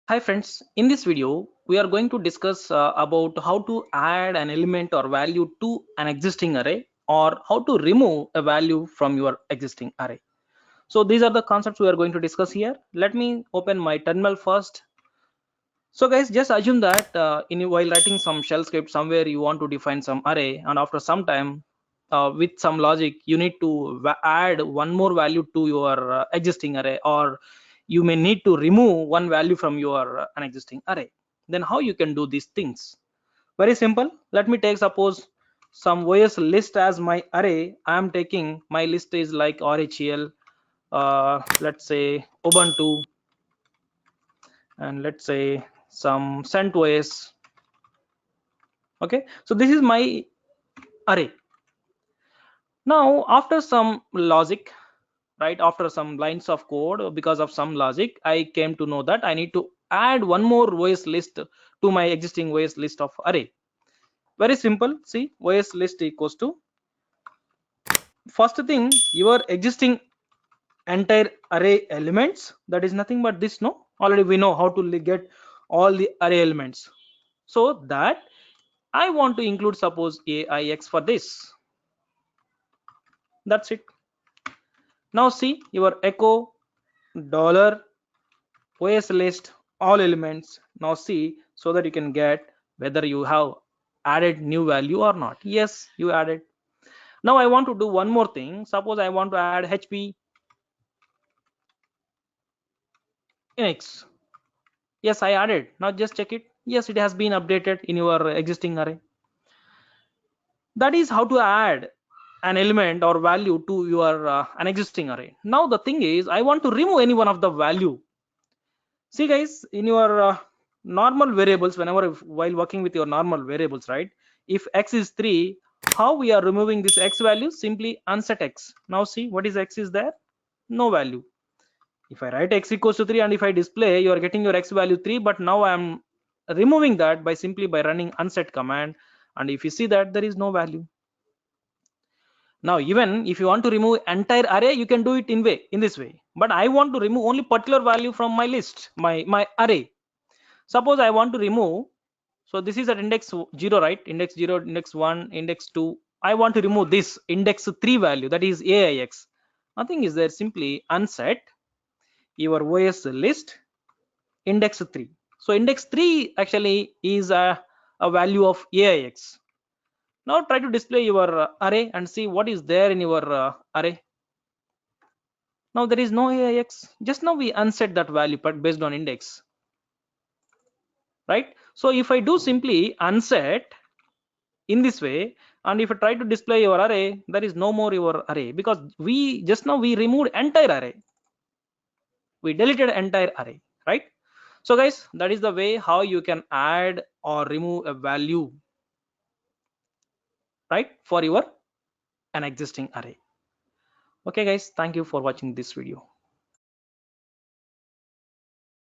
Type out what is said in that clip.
Hi friends, in this video we are going to discuss about how to add an element or value to an existing array or how to remove a value from your existing array. So these are the concepts we are going to discuss here. Let me open my terminal first. So guys, just assume that while writing some shell script somewhere you want to define some array, and after some time with some logic you need to add one more value to your existing array, or you may need to remove one value from your an existing array. Then how you can do these things? Very simple. Let me take suppose some OS list as my array. I am taking my list is like RHEL, let's say Ubuntu, and let's say some CentOS. Okay, so this is my array. Now after some logic, right, after some lines of code, because of some logic I came to know that I need to add one more OS list to my existing OS list of array. Very simple. See, OS list equals to, first thing, your existing entire array elements. That is nothing but this. No, already we know how to get all the array elements. So that I want to include suppose AIX for this. That's it. Now see your echo dollar OS list all elements. Now see, so that you can get whether you have added new value or not. Yes, you added. Now I want to do one more thing. Suppose I want to add HP Index. Yes, I added. Now just check it. Yes, it has been updated in your existing array. That is how to add an element or value to your an existing array. Now the thing is, I want to remove any one of the value. See guys, in your normal variables, whenever while working with your normal variables, right, if x is 3, how we are removing this x value? Simply unset x. Now see, what is x is there? No value. If I write x equals to 3 and if I display, you are getting your x value 3, but now I am removing that by simply by running unset command, and if you see that there is no value. Now even if you want to remove entire array, you can do it in this way, but I want to remove only particular value from my list, my array. Suppose I want to remove, so this is at index 0, right, index 0, index 1, index 2. I want to remove this index 3 value, that is AIX. Nothing is there, simply unset your OS list index 3. So index 3 actually is a value of AIX. Now try to display your array and see what is there in your array. Now there is no AIX. Just now we unset that value but based on index, right? So if I do simply unset in this way, and if I try to display your array, there is no more your array, because we just now we removed entire array, we deleted entire array, right? So guys, that is the way how you can add or remove a value, right, for your an existing array. Okay guys, thank you for watching this video.